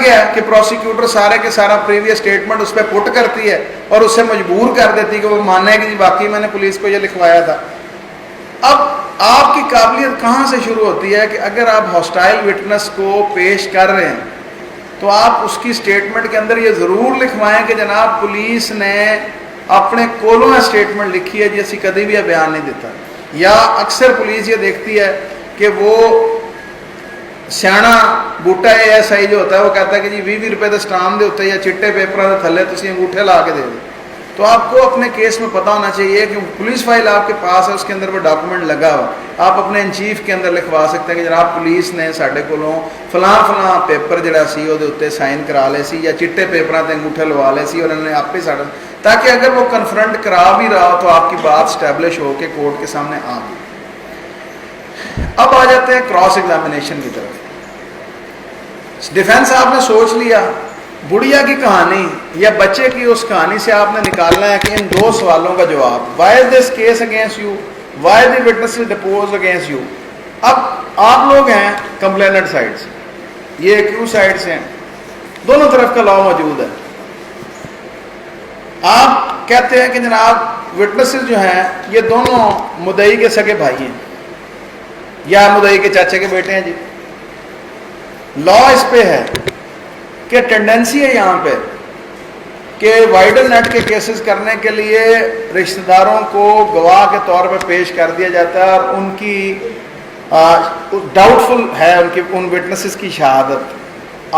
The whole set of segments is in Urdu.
کیا ہے کہ پروسیکیوٹر سارے کے سارا پریویس اسٹیٹمنٹ اس پہ پٹ کرتی ہے اور اس سے مجبور کر دیتی ہے کہ وہ مانے کہ جی واقعی میں نے پولیس کو یہ لکھوایا تھا. اب آپ کی قابلیت کہاں سے شروع ہوتی ہے کہ اگر آپ ہاسٹائل وٹنس کو پیش کر رہے ہیں تو آپ اس کی اسٹیٹمنٹ کے اندر یہ ضرور لکھوائیں کہ جناب پولیس نے اپنے کولوں اسٹیٹمنٹ لکھی ہے جی اسی کدی بھی بیان نہیں دیتا. یا اکثر پولیس یہ دیکھتی ہے کہ وہ سیاح بوٹا ایس آئی جو ہوتا ہے وہ کہتا ہے کہ جی 20 روپے کے اسٹامپ دے ہوتے یا چٹے پیپر کے تھلے تسی انگوٹھے لا کے دے دو. تو آپ کو اپنے کیس میں پتہ ہونا چاہیے کہ پولیس فائل آپ کے پاس ہے اس کے اندر وہ ڈاکومنٹ لگا ہوا. آپ اپنے ان چیف کے اندر لکھوا سکتے ہیں کہ جناب پولیس نے ساڈے کولوں فلاں فلاں پیپر جڑا سی وہ اتنے سائن کرا لے سی یا چٹے پیپراں تے انگوٹھے لوا لے سی اور انہوں نے آپ ہی ساڈا, تاکہ اگر وہ کنفرنٹ کرا بھی رہا ہو تو آپ کی بات اسٹیبلش ہو کے کورٹ کے سامنے آ گئی. اب آ جاتے ہیں کراس ایگزامینیشن کی طرف. ڈیفینس آپ نے سوچ لیا, بڑھیا کی کہانی یا بچے کی اس کہانی سے آپ نے نکالنا ہے کہ ان دو سوالوں کا جواب, why is this case against you, why the witnesses depose against you. اب آپ لوگ ہیں کمپلیننٹ سائڈ سے, یہ ایکیوز سائڈ سے ہیں, دونوں طرف کا لا موجود ہے. آپ کہتے ہیں کہ جناب وٹنسز جو ہیں یہ دونوں مدعی کے سگے بھائی ہیں یا مدعی کے چاچے کے بیٹے ہیں. جی لا اس پہ ہے کہ ٹینڈنسی ہے یہاں پہ کہ وائڈل نیٹ کے کیسز کرنے کے لیے رشتہ داروں کو گواہ کے طور پہ پیش کر دیا جاتا ہے اور ان کی ڈاؤٹ فل ہے ان وٹنسز کی شہادت.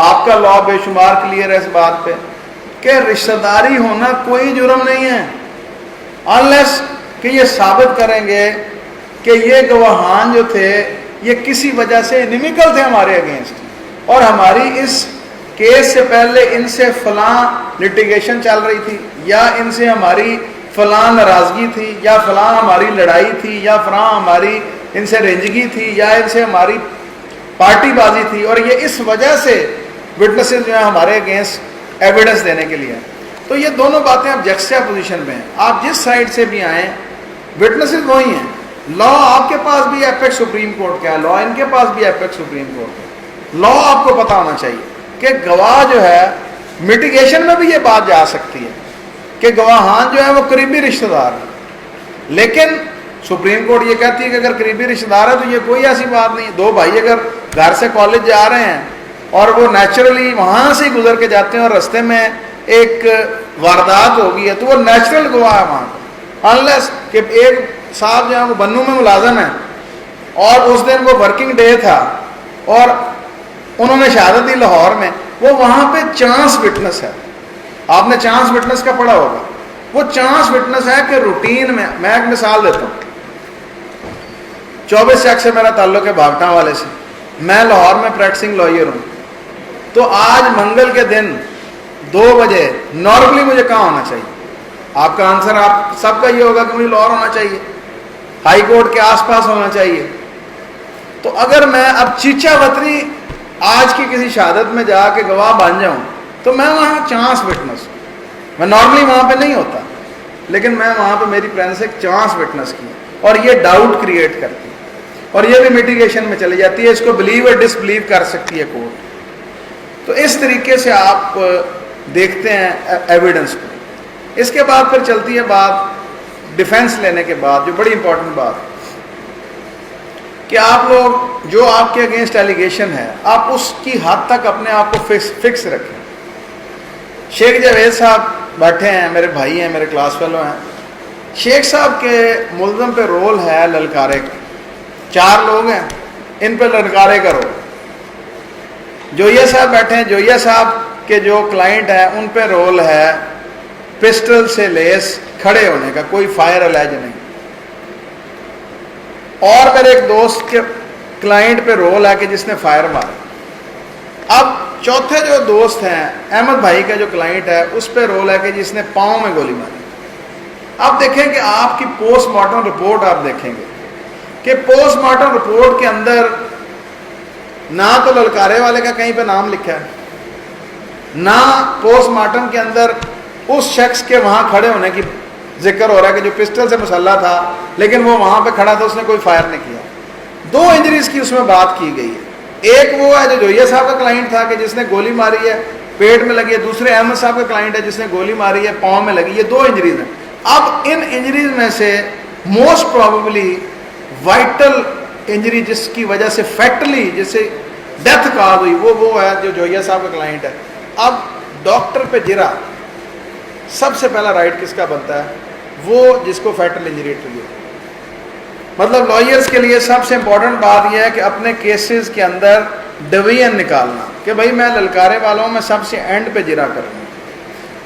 آپ کا لا بے شمار کلیئر ہے اس بات پہ کہ رشتہ داری ہونا کوئی جرم نہیں ہے انلیس کہ یہ ثابت کریں گے کہ یہ گواہان جو تھے یہ کسی وجہ سے انیمیکل تھے ہمارے اگینسٹ اور ہماری اس کیس سے پہلے ان سے فلاں لٹیگیشن چل رہی تھی یا ان سے ہماری فلاں ناراضگی تھی یا فلاں ہماری لڑائی تھی یا فلاں ہماری ان سے رنجگی تھی یا ان سے ہماری پارٹی بازی تھی اور یہ اس وجہ سے وٹنسز جو ہیں ہمارے اگینسٹ ایویڈنس دینے کے لیے. تو یہ دونوں باتیں اب یکساں پوزیشن میں ہیں. آپ جس سائڈ سے بھی آئیں وٹنسز وہی ہیں. لا آپ کے پاس بھی ایپیکس سپریم کورٹ کا ہے, لا ان کے پاس بھی ایپیکس سپریم کورٹ کا. لا آپ کو پتہ ہونا چاہیے کہ گواہ جو ہے میٹیگیشن میں بھی یہ بات جا سکتی ہے کہ گواہان جو ہے وہ قریبی رشتہ دار ہیں, لیکن سپریم کورٹ یہ کہتی ہے کہ اگر قریبی رشتہ دار ہے تو یہ کوئی ایسی بات نہیں. دو بھائی اگر گھر سے کالج جا رہے ہیں اور وہ نیچرلی وہاں سے گزر کے جاتے ہیں اور رستے میں ایک واردات ہوگی ہے تو وہ نیچرل گواہ ہے وہاں کا, انلیس کہ ایک صاحب جو ہے وہ بنو میں ملازم ہیں اور اس دن وہ ورکنگ ڈے تھا اور انہوں نے شہادت دی لاہور میں, وہ وہاں پہ چانس وٹنس ہے. آپ نے چانس وٹنس کا پڑھا ہوگا. وہ چانس وٹنس ہے کہ روٹین میں ایک مثال دیتا ہوں. 24 چک سے میرا تعلق ہے بھاگٹا والے سے. میں لاہور میں پریکٹسنگ لائر ہوں. تو آج منگل کے دن 2 بجے نارملی مجھے کہاں ہونا چاہیے؟ آپ کا آنسر آپ سب کا یہ ہوگا کہ مجھے لاہور ہونا چاہیے, ہائی کورٹ کے آس پاس ہونا چاہیے. تو اگر میں اب چیچا وطری آج کی کسی شہادت میں جا کے گواہ بن جاؤں تو میں وہاں چانس وٹنس ہوں. میں نارملی وہاں پہ نہیں ہوتا لیکن میں وہاں پہ میری پرینس ایک چانس وٹنس کی اور یہ ڈاؤٹ کریٹ کرتی ہے اور یہ بھی میٹیگیشن میں چلی جاتی ہے. اس کو بلیو اور ڈس بلیو کر سکتی ہے کورٹ. تو اس طریقے سے آپ دیکھتے ہیں ایویڈنس کو. اس کے بعد پھر چلتی ہے بات ڈیفینس لینے کے بعد, جو بڑی امپورٹنٹ بات کہ آپ لوگ جو آپ کے اگینسٹ ایلیگیشن ہے آپ اس کی حد تک اپنے آپ کو فکس رکھیں. شیخ جاوید صاحب بیٹھے ہیں, میرے بھائی ہیں, میرے کلاس فیلو ہیں. شیخ صاحب کے ملزم پہ رول ہے للکارے کا. 4 لوگ ہیں, ان پہ للکارے کا رول. جویا صاحب بیٹھے ہیں, جویا صاحب کے جو کلائنٹ ہیں ان پہ رول ہے پسٹل سے لیس کھڑے ہونے کا, کوئی فائر الیج نہیں. اور میرے ایک دوست کے کلائنٹ پہ رول ہے کہ جس نے فائر مارا. اب چوتھے جو دوست ہیں احمد بھائی کا جو کلائنٹ ہے اس پہ رول ہے کہ جس نے پاؤں میں گولی ماری. اب دیکھیں کہ آپ کی پوسٹ مارٹم رپورٹ آپ دیکھیں گے کہ پوسٹ مارٹم رپورٹ کے اندر نہ تو للکارے والے کا کہیں پہ نام لکھا ہے, نہ پوسٹ مارٹم کے اندر اس شخص کے وہاں کھڑے ہونے کی ذکر ہو رہا ہے کہ جو پسٹل سے مسلح تھا لیکن وہ وہاں پہ کھڑا تھا, اس نے کوئی فائر نہیں کیا. 2 انجریز کی اس میں بات کی گئی ہے. ایک وہ ہے جو جویا صاحب کا کلائنٹ تھا کہ جس نے گولی ماری ہے پیٹ میں لگی ہے, دوسرے احمد صاحب کا کلائنٹ ہے جس نے گولی ماری ہے پاؤں میں لگی. یہ 2 انجریز ہیں. اب ان انجریز میں سے موسٹ پروبیبلی وائٹل انجری جس کی وجہ سے فیٹلی جس سے ڈیتھ کاز ہوئی وہ ہے جو جویا صاحب کا کلائنٹ ہے. اب ڈاکٹر پہ جرا سب سے پہلا رائٹ کس کا بنتا ہے؟ وہ جس کو فیٹل انجری ہوئی. مطلب لائرز کے لیے سب سے امپورٹنٹ بات یہ ہے کہ اپنے کیسز کے اندر ڈویژن نکالنا کہ بھائی میں للکارے والا ہوں, میں سب سے اینڈ پہ جرا کروں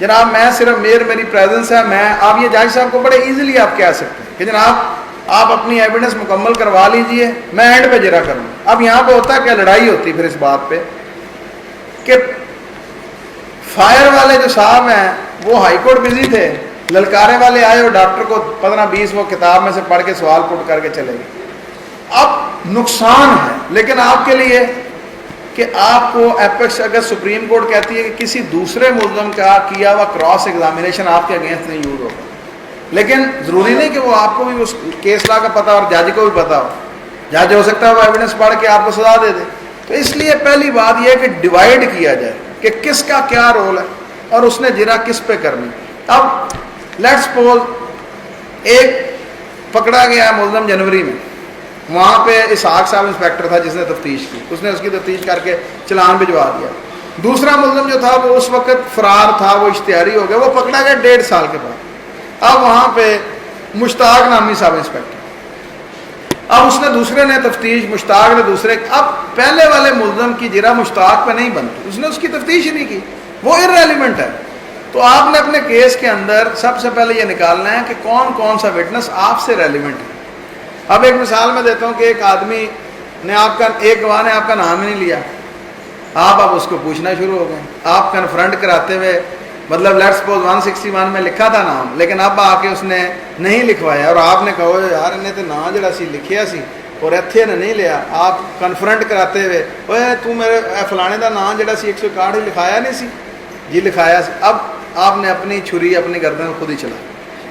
جناب, میں صرف میری پریزنس ہے. میں آپ یہ جج صاحب کو بڑے ایزیلی آپ کہہ سکتے ہیں کہ جناب آپ اپنی ایویڈنس مکمل کروا لیجئے, میں اینڈ پہ جرا کروں. اب یہاں پہ ہوتا ہے کیا لڑائی ہوتی پھر اس بات پہ کہ فائر والے جو صاحب ہیں وہ ہائی کورٹ بزی تھے, للکارے والے آئے اور ڈاکٹر کو 15-20 وہ کتاب میں سے پڑھ کے سوال پٹ کر کے چلے گئے. اب نقصان ہے لیکن آپ کے لیے کہ آپ کو ایپیکس اگر سپریم کورٹ کہتی ہے کہ کسی دوسرے ملزم کا کیا ہوا کراس ایگزامینیشن آپ کے اگینسٹ نہیں یوز ہوگا, لیکن ضروری نہیں کہ وہ آپ کو بھی اس کیس لا کا پتہ اور جج کو بھی پتہ ہو. جج ہو سکتا ہے وہ ایویڈنس پڑھ کے آپ کو سزا دے دے. تو اس لیے پہلی بات یہ ہے کہ ڈیوائڈ کیا جائے کہ کس کا کیا رول ہے اور اس نے جرا کس پہ کرنی. اب لیٹ سپوز ایک پکڑا گیا ملزم جنوری میں, وہاں پہ اسحاق صاحب انسپیکٹر تھا جس نے تفتیش کی, اس نے اس کی تفتیش کر کے چلان بھجوا دیا. دوسرا ملزم جو تھا وہ اس وقت فرار تھا, وہ اشتہاری ہو گیا, وہ پکڑا گیا 1.5 سال کے بعد. اب وہاں پہ مشتاق نامی صاحب انسپیکٹر, اب اس نے دوسرے نے تفتیش, مشتاق نے دوسرے, اب پہلے والے ملزم کی جرا مشتاق پہ نہیں بنتی, اس نے اس کی تفتیش ہی نہیں کی, وہ ارریلیونٹ ہے. تو آپ نے اپنے کیس کے اندر سب سے پہلے یہ نکالنا ہے کہ کون کون سا وٹنس آپ سے ریلیونٹ ہے. اب ایک مثال میں دیتا ہوں کہ ایک آدمی نے ایک گواہ نے آپ کا نام ہی نہیں لیا, آپ اب اس کو پوچھنا شروع ہو گئے, آپ کنفرنٹ کراتے ہوئے, مطلب لیٹ سپوز 161 میں لکھا تھا نام, لیکن اب آ کے اس نے نہیں لکھوایا اور آپ نے کہو یار انہیں تو نام جڑا سی لکھیا سی اور اتنے نے نہیں لیا. آپ کنفرنٹ کراتے ہوئے اوے تو میرے فلانے دا نام جڑا سی 161 ہی لکھایا نہیں سی, جی لکھایا سی. اب آپ نے اپنی چھری اپنی گردن خود ہی چلا.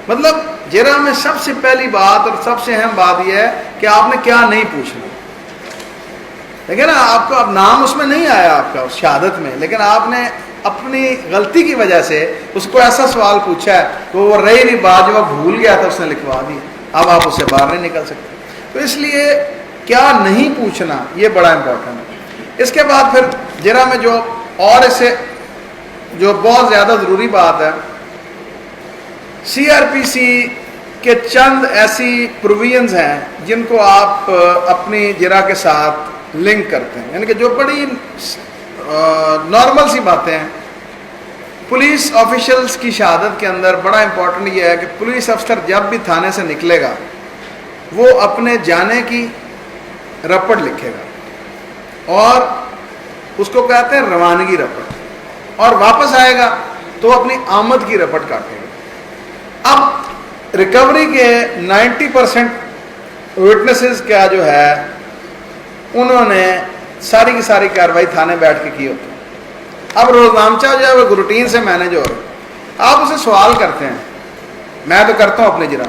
مطلب جرا میں سب سے پہلی بات اور سب سے اہم بات یہ ہے کہ آپ نے کیا نہیں پوچھنا. لیکن آپ کو اب نام اس میں نہیں آیا آپ کا اس شہادت میں, لیکن آپ نے اپنی غلطی کی وجہ سے اس کو ایسا سوال پوچھا ہے کہ وہ رہی نہیں بات, جو وہ بھول گیا تھا اس نے لکھوا دی, اب آپ اس سے باہر نہیں نکل سکتے. تو اس لیے کیا نہیں پوچھنا یہ بڑا امپورٹنٹ ہے. اس کے بعد پھر جرا میں جو اور اس سے جو بہت زیادہ ضروری بات ہے, سی آر پی سی کے چند ایسی پروویژنز ہیں جن کو آپ اپنی جرا کے ساتھ لنک کرتے ہیں, یعنی کہ جو بڑی نارمل سی باتیں ہیں. پولیس آفیشلز کی شہادت کے اندر بڑا امپورٹنٹ یہ ہے کہ پولیس افسر جب بھی تھانے سے نکلے گا وہ اپنے جانے کی رپٹ لکھے گا اور اس کو کہتے ہیں روانگی رپٹ, اور واپس آئے گا تو اپنی آمد کی رپٹ کاٹے گا. اب ریکوری کے 90% وٹنسز کا جو ہے انہوں نے ساری کی ساری کارروائی تھانے بیٹھ کے کی ہوتی ہے. اب روزنامچہ جو ہے وہ روٹین سے مینیج ہو رہا ہے. آپ اسے سوال کرتے ہیں, میں تو کرتا ہوں اپنے جرا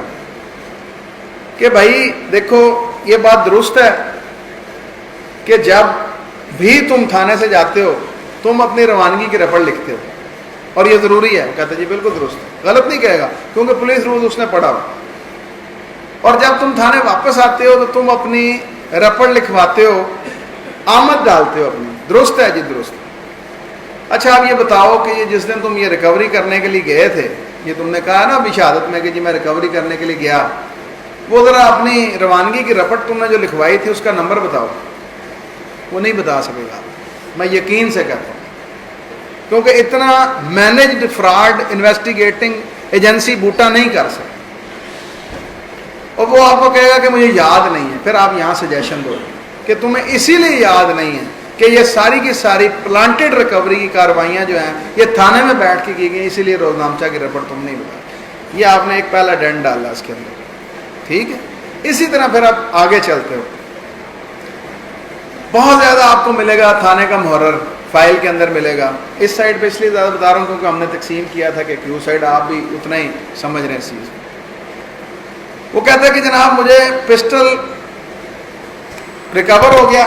کہ بھائی دیکھو یہ بات درست ہے کہ جب بھی تم تھانے سے جاتے ہو تم اپنی روانگی کی رپٹ لکھتے ہو اور یہ ضروری ہے؟ کہتے جی بالکل درست ہے. غلط نہیں کہے گا کیونکہ پولیس رول اس نے پڑھا ہو. اور جب تم تھانے واپس آتے ہو تو تم اپنی رپٹ لکھواتے ہو, آمد ڈالتے ہو اپنی. درست ہے جی درست ہے. اچھا اب یہ بتاؤ کہ یہ جس دن تم یہ ریکوری کرنے کے لیے گئے تھے, یہ تم نے کہا نا ابھی شہادت میں کہ جی میں ریکوری کرنے کے لیے گیا, وہ ذرا اپنی روانگی کی رپٹ تم نے جو لکھوائی تھی اس کا نمبر بتاؤ. وہ نہیں بتا سکے گا, میں یقین سے کہتا ہوں, کیونکہ اتنا مینجڈ فراڈ انویسٹیگیٹنگ ایجنسی بوٹا نہیں کر سکتی. اور وہ آپ کو کہے گا کہ مجھے یاد نہیں ہے. پھر آپ یہاں سجیشن دو کہ تمہیں اسی لیے یاد نہیں ہے کہ یہ ساری کی ساری پلانٹڈ ریکوری کی کارروائیاں جو ہیں یہ تھانے میں بیٹھ کے کی گئی, اسی لیے روزنامچہ کی رپٹ تم نہیں بتائی. یہ آپ نے ایک پہلا ڈنڈ ڈالا اس کے اندر, ٹھیک ہے. اسی طرح پھر آپ آگے چلتے ہو, بہت زیادہ آپ کو ملے گا تھانے کا محرر فائل کے اندر ملے گا. اس سائڈ پہ اس لیے زیادہ بتا رہا ہوں کیونکہ ہم نے تقسیم کیا تھا کہ کیو سائڈ آپ بھی اتنا ہی سمجھ رہے ہیں اس چیز. وہ کہتا ہے کہ جناب مجھے پسٹل ریکور ہو گیا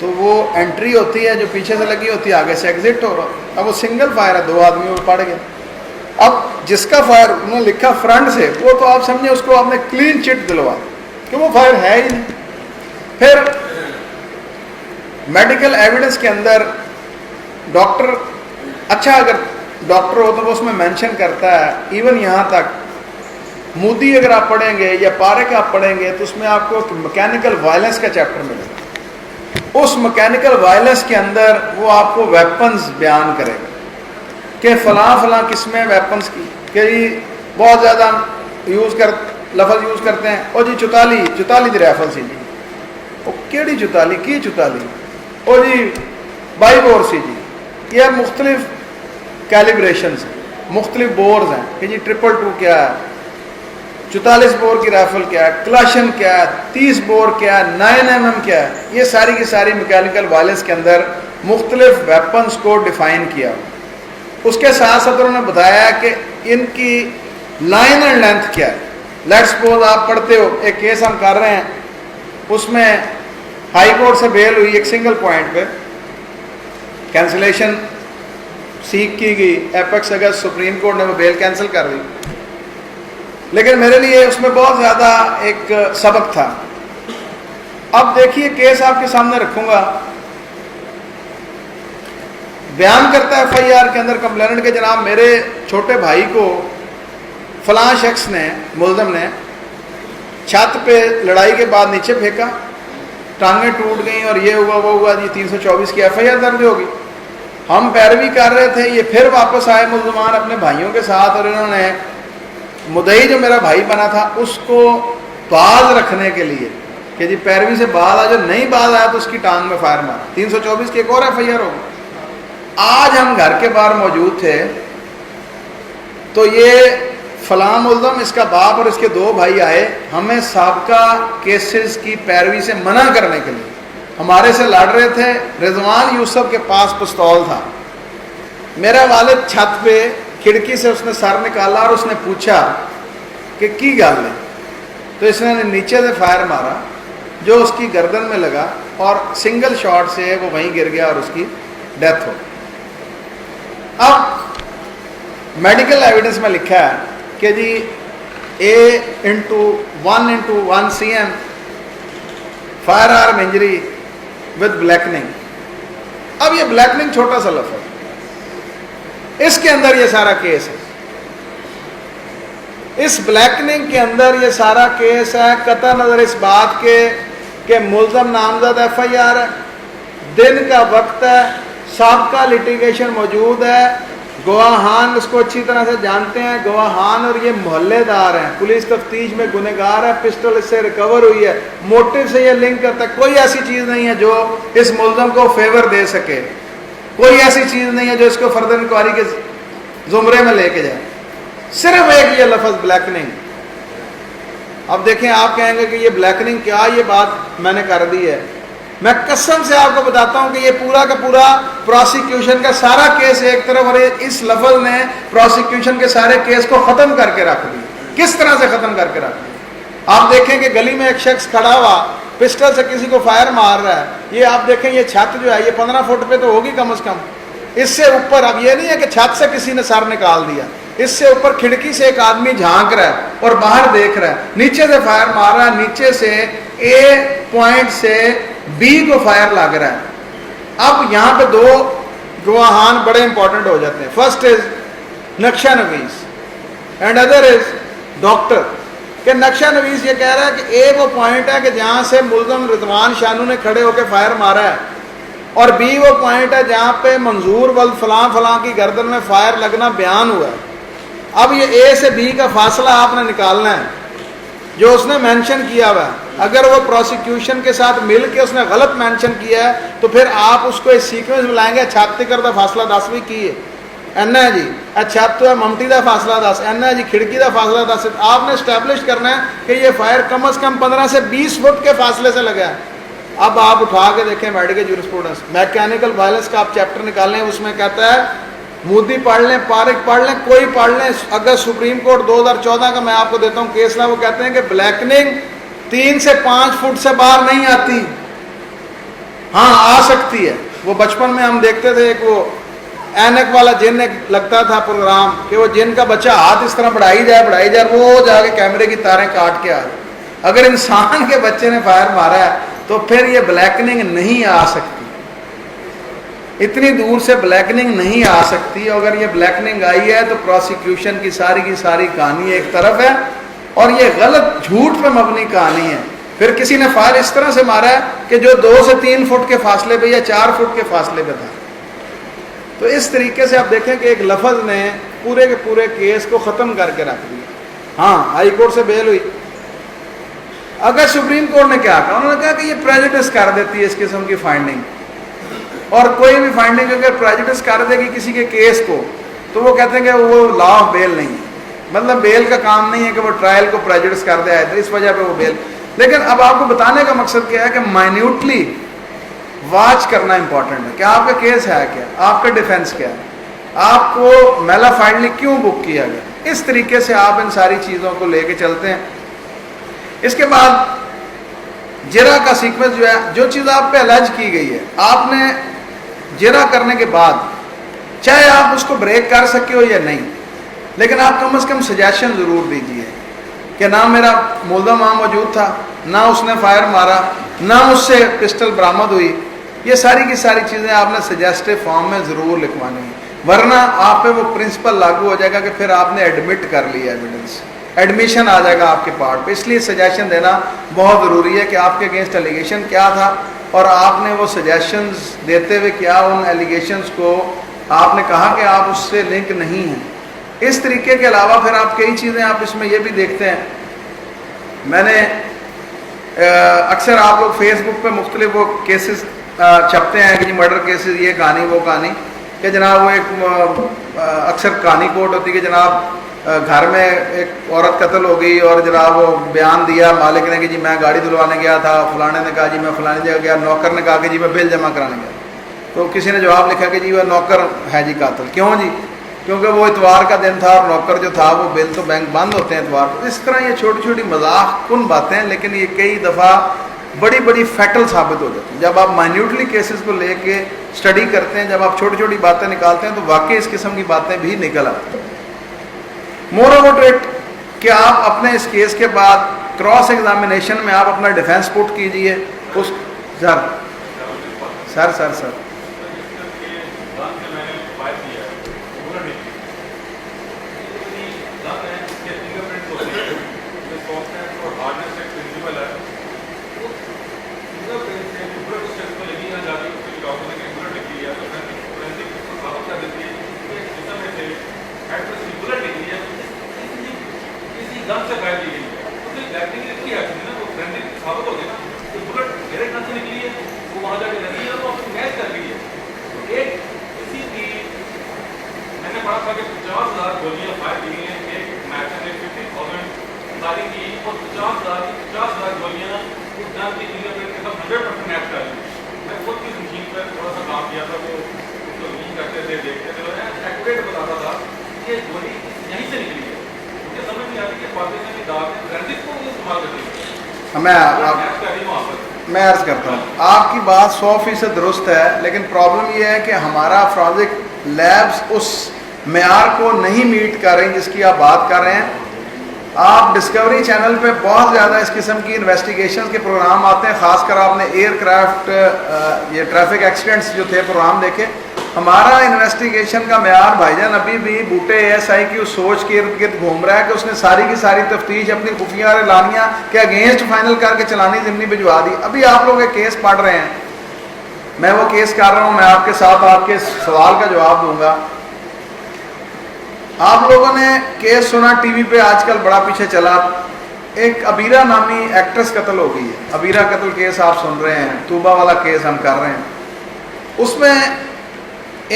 تو وہ انٹری ہوتی ہے جو پیچھے سے لگی ہوتی ہے, آگے سے ایگزٹ ہو رہا. اب وہ سنگل فائر ہے, 2 آدمیوں میں پڑ گیا. اب جس کا فائر انہوں نے لکھا فرنٹ سے, وہ تو آپ سمجھیں اس کو آپ نے کلین چٹ دلوا کہ وہ فائر ہے ہی نہیں. پھر میڈیکل ایویڈنس کے اندر ڈاکٹر, اچھا اگر ڈاکٹر ہو تو وہ اس میں مینشن کرتا ہے, ایون یہاں تک مودی اگر آپ پڑھیں گے یا پارک آپ پڑھیں گے تو اس میں آپ کو میکینیکل وائلنس کا چیپٹر ملے گا. اس میکینیکل وائلنس کے اندر وہ آپ کو ویپنز بیان کرے گا کہ فلاں فلاں قسمیں ویپنز کی, کہ بہت زیادہ لفظ یوز کرتے ہیں, او جی 44 دی رائفل سی جی, وہ کیڑی 44 کی 44, او جی 22 بور سی جی. یہ مختلف کیلیبریشنز ہیں, مختلف بورز ہیں کہ جی 222 کیا ہے, 44 بور کی رائفل کیا ہے, کلاشن کیا ہے, 30 بور کیا ہے, 9mm کیا ہے. یہ ساری کی ساری میکینیکل وائلنس کے اندر مختلف ویپنز کو ڈیفائن کیا. اس کے ساتھ ساتھ انہوں نے بتایا کہ ان کی لائن اینڈ لینتھ کیا ہے. لیٹس سپوز آپ پڑھتے ہو, ایک کیس ہم کر رہے ہیں, اس میں ہائی کورٹ سے بیل ہوئی ایک سنگل پوائنٹ پہ, کینسلیشن سیکھ کی گئی, ایپیکس اگست سپریم کورٹ نے وہ بیل کینسل کر دی. لیکن میرے لیے اس میں بہت زیادہ ایک سبق تھا. اب دیکھیے کیس آپ کے سامنے رکھوں گا. بیان کرتا ہے FIR کے اندر کمپلیننٹ کے جناب میرے چھوٹے بھائی کو فلاں شخص نے, ملزم نے چھت پہ لڑائی کے بعد نیچے پھینکا, ٹانگیں ٹوٹ گئیں اور یہ ہوا وہ ہوا جی, 324 کی FIR درج ہوگی. ہم پیروی کر رہے تھے, یہ پھر واپس آئے ملزمان اپنے بھائیوں کے ساتھ, اور انہوں نے مدعی جو میرا بھائی بنا تھا اس کو باز رکھنے کے لیے کہ جی پیروی سے باز آ, جو نہیں باز آیا تو اس کی ٹانگ میں فائر مارا. 324 کی ایک اور FIR ہوگی. آج ہم گھر کے باہر موجود تھے تو یہ فلاں ملزم, اس کا باپ اور اس کے 2 بھائی آئے ہمیں سابقہ کیسز کی پیروی سے منع کرنے کے لیے. ہمارے سے لڑ رہے تھے, رضوان یوسف کے پاس پستول تھا. میرا والد چھت پہ کھڑکی سے اس نے سر نکالا اور اس نے پوچھا کہ کی گل ہے, تو اس نے نیچے سے فائر مارا جو اس کی گردن میں لگا اور سنگل شاٹ سے وہ وہیں گر گیا اور اس کی ڈیتھ ہو. اب میڈیکل ایویڈنس میں لکھا ہے کہ جی A/1 cm firearm injury with blackening. اب یہ بلیکننگ چھوٹا سا لفظ ہے, اس کے اندر یہ سارا کیس ہے. اس بلیکننگ کے اندر یہ سارا کیس ہے, قطع نظر اس بات کے کہ ملزم نامزد FIR ہے, دن کا وقت ہے, سابقہ لٹیگیشن موجود ہے, گواہان اس کو اچھی طرح سے جانتے ہیں, گواہان اور یہ محلے دار ہیں, پولیس تفتیش میں گنہگار ہے, پسٹل اس سے ریکور ہوئی ہے, موٹو سے یہ لنک کرتا ہے. کوئی ایسی چیز نہیں ہے جو اس ملزم کو فیور دے سکے, کوئی ایسی چیز نہیں ہے جو اس کو فردر انکوائری کے زمرے میں لے کے جائے. صرف ایک یہ لفظ بلیکننگ. اب دیکھیں آپ کہیں گے کہ یہ بلیکننگ کیا, یہ بات میں نے کر دی ہے. میں قسم سے آپ کو بتاتا ہوں کہ یہ پورا کا پورا پروسیکیوشن کا سارا کیس ایک طرف, اور اس لفظ نے پروسیکیوشن کے سارے کیس کو ختم کر کے رکھ دی. کس طرح سے ختم کر کے رکھ دی؟ آپ دیکھیں کہ گلی میں ایک شخص کھڑا ہوا پسٹل سے کسی کو فائر مار رہا ہے. یہ آپ دیکھیں یہ چھت جو ہے یہ 15 فٹ پہ تو ہوگی کم از کم, اس سے اوپر. اب یہ نہیں ہے کہ چھت سے کسی نے سر نکال دیا, اس سے اوپر کھڑکی سے ایک آدمی جھانک رہا ہے اور باہر دیکھ رہا ہے, نیچے سے فائر مار رہا ہے, نیچے سے A پوائنٹ سے B کو فائر لگ رہا ہے. اب یہاں پہ 2 گواہان بڑے امپورٹنٹ ہو جاتے ہیں. فرسٹ از نقشہ نویس اینڈ ادر از ڈاکٹر. کہ نقشہ نویس یہ کہہ رہا ہے کہ A وہ پوائنٹ ہے کہ جہاں سے ملزم رضوان شانو نے کھڑے ہو کے فائر مارا ہے, اور B وہ پوائنٹ ہے جہاں پہ منظور ولد فلاں فلاں کی گردن میں فائر لگنا بیان ہوا ہے. اب یہ A سے B کا فاصلہ آپ نے نکالنا ہے جو اس نے مینشن کیا ہوا ہے. اگر وہ پروسیکیوشن کے ساتھ مل کے اس نے غلط مینشن کیا ہے تو پھر آپ اس کو اس سیکوینس میں لائیں گے. چھاتی کر فاصلہ 10 بھی کی ہے, این ہے جی چھت تو ہے ممٹی کا فاصلہ 10, این ہے جی کھڑکی کا فاصلہ 10. آپ نے اسٹیبلش کرنا ہے کہ یہ فائر کم از کم 15 سے 20 فٹ کے فاصلے سے لگا ہے. اب آپ اٹھا کے دیکھیں میڈیکل جورسپروڈنس, میکینیکل وائلنس کا آپ چیپٹر نکالیں, اس میں کہتا ہے مودی پڑھ لیں, پارک پڑھ لیں, کوئی پڑھ لیں. اگر سپریم کورٹ 2014 کا میں آپ کو دیتا ہوں کیس نا, وہ کہتے ہیں کہ بلیکننگ 3 سے 5 فٹ سے باہر نہیں آتی. ہاں آ سکتی ہے. وہ بچپن میں ہم دیکھتے تھے ایک وہ اینک والا جن ایک لگتا تھا پروگرام کہ وہ جن کا بچہ ہاتھ اس طرح بڑھائی جائے وہ جا کے کیمرے کی تاریں کاٹ کے آ جائے. اگر انسان کے بچے نے فائر مارا ہے تو پھر یہ بلیکننگ نہیں آ سکتی, اتنی دور سے بلیکننگ نہیں آ سکتی. اگر یہ بلیکننگ آئی ہے تو پروسیکیوشن کی ساری کہانی ایک طرف ہے اور یہ غلط جھوٹ پہ مبنی کہانی ہے. پھر کسی نے فائر اس طرح سے مارا ہے کہ جو 2 سے 3 فٹ کے فاصلے پہ یا 4 فٹ کے فاصلے پہ تھا. تو اس طریقے سے آپ دیکھیں کہ ایک لفظ نے پورے کے پورے کیس کو ختم کر کے رکھ دیا. ہاں ہائی کورٹ سے بیل ہوئی. اگر سپریم کورٹ نے کیا کہا, انہوں نے کہا کہ یہ پریجوڈس کر دیتی ہے اس قسم کی فائنڈنگ, اور کوئی بھی فائنڈنگ اگر پریجوڈس کر دے گی کسی کے کیس کو تو وہ کہتے ہیں کہ وہ لا آف بیل نہیں ہے, مطلب بیل کا کام نہیں ہے کہ وہ ٹرائل کو پریجوڈس کر دے, تو اس وجہ پہ وہ بیل. لیکن اب آپ کو بتانے کا مقصد کیا ہے کہ مائنیوٹلی واچ کرنا امپورٹنٹ ہے کہ آپ کا کیس ہے کیا, آپ کا ڈیفینس کیا ہے, آپ کو میلا فائنڈلی کیوں بک کیا گیا. اس طریقے سے آپ ان ساری چیزوں کو لے کے چلتے ہیں. اس کے بعد جرا کا سیکوینس جو ہے, جو چیز آپ پہ الج کی گئی ہے, آپ نے جرا کرنے کے بعد چاہے آپ اس کو بریک کر سکے ہو یا نہیں, لیکن آپ کم از کم سجیشن ضرور دیجیے کہ نہ میرا ملزم وہاں موجود تھا, نہ اس نے فائر مارا, نہ اس سے پسٹل برآمد ہوئی. یہ ساری کی ساری چیزیں آپ نے سجیسٹو فارم میں ضرور لکھوانی ہیں, ورنہ آپ پہ وہ پرنسپل لاگو ہو جائے گا کہ پھر آپ نے ایڈمٹ کر لیا ایویڈنس, ایڈمیشن آ جائے گا آپ کے پارٹ پہ. اس لیے سجیشن دینا بہت ضروری ہے کہ آپ کے اگینسٹ ایلیگیشن کیا تھا اور آپ نے وہ سجیشنز دیتے ہوئے کیا ان ایلیگیشنز کو آپ نے کہا کہ آپ اس سے لنک نہیں ہیں. اس طریقے کے علاوہ پھر آپ کئی چیزیں آپ اس میں یہ بھی دیکھتے ہیں. میں نے اکثر آپ لوگ فیس بک پہ مختلف وہ کیسز چھپتے ہیں کہ جی مرڈر کیسز, یہ کہانی وہ کہانی, کہ جناب وہ ایک اکثر کہانی کوٹ ہوتی ہے کہ جناب گھر میں ایک عورت قتل ہو گئی اور جناب وہ بیان دیا مالک نے کہ جی میں گاڑی دھلوانے گیا تھا, فلانے نے کہا جی میں فلانی جگہ گیا, نوکر نے کہا کہ جی میں بل جمع کرانے گیا. تو کسی نے جواب لکھا کہ جی وہ نوکر ہے جی قاتل. کیوں جی؟ کیونکہ وہ اتوار کا دن تھا اور نوکر جو تھا وہ بل تو بینک بند ہوتے ہیں اتوار کو. اس طرح یہ چھوٹی چھوٹی مذاق کن باتیں ہیں, لیکن یہ کئی دفعہ بڑی بڑی فیٹل ثابت ہو جاتی ہیں. جب آپ مائنیوٹلی کیسز کو لے کے اسٹڈی کرتے ہیں, جب آپ چھوٹی چھوٹی باتیں نکالتے ہیں تو واقعی اس قسم کی باتیں بھی نکل آتی ہیں. مور اوور اٹ کہ آپ اپنے اس کیس کے بعد کراس ایگزامینیشن میں آپ اپنا ڈیفینس پٹ کیجئے. اس سر میں عرض کرتا ہوں, آپ کی بات 100% درست ہے, لیکن پرابلم یہ ہے کہ ہمارا فرانزک لیبز اس معیار کو نہیں میٹ کر رہے ہیں جس کی آپ بات کر رہے ہیں. آپ ڈسکوری چینل پہ بہت زیادہ اس قسم کی انویسٹیگیشن کے پروگرام آتے ہیں, خاص کر آپ نے ایئر کرافٹ یہ ٹریفک ایکسیڈنٹس جو تھے پروگرام دیکھے. ہمارا انویسٹیگیشن کا معیار بھائی جان ابھی بھی بوٹے ASI کی اس سوچ کے ارد گرد گھوم رہا ہے کہ اس نے ساری کی ساری تفتیش اپنی خفیہ اعلانیہ کے اگینسٹ فائنل کر کے چلانی ضمنی بھجوا دی. ابھی آپ لوگ ایک کیس پڑھ رہے ہیں, میں وہ کیس کر رہا ہوں, میں آپ کے ساتھ آپ کے سوال کا جواب دوں گا. آپ لوگوں نے کیس سنا ٹی وی پہ, آج کل بڑا پیچھے چلا, ایک عبیرہ نامی ایکٹریس قتل ہو گئی ہے. عبیرہ قتل کیس آپ سن رہے ہیں, طوبہ والا کیس ہم کر رہے ہیں. اس میں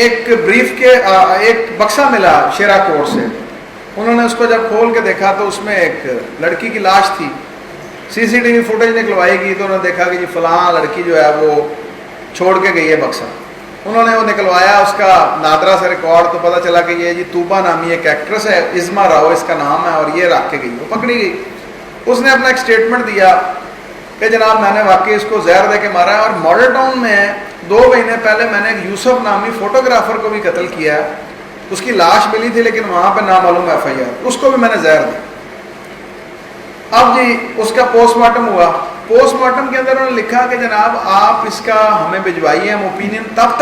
ایک بریف کے ایک بکسہ ملا شیرا کوٹ سے. انہوں نے اس کو جب کھول کے دیکھا تو اس میں ایک لڑکی کی لاش تھی. CCTV فوٹیج نکلوائی گئی تو انہوں نے دیکھا کہ جی فلاں لڑکی جو ہے وہ چھوڑ کے گئی ہے بکسہ. انہوں نے وہ نکلوایا اس کا نادرا سے ریکارڈ, تو پتہ چلا کہ یہ جی طوبہ نامی ایک ایکٹریس ہے, عظمیٰ راؤ اس کا نام ہے, اور یہ رکھ کے گئی, وہ پکڑی گئی. اس نے اپنا ایک سٹیٹمنٹ دیا کہ جناب میں نے واقعی اس کو زہر دے کے مارا ہے. اور ماڈل ٹاؤن میں 2 مہینے پہلے میں نے ایک یوسف نامی فوٹوگرافر کو بھی قتل کیا ہے. اس کی لاش ملی تھی لیکن وہاں پہ نامعلوم FIR, اس کو بھی میں نے زہر دی. اب جی اس کا پوسٹ مارٹم ہوا. پوسٹ مارٹم کے اندر انہوں نے لکھا کہ جناب آپ اس کا ہمیں بھجوائیے, ہم اوپینین تب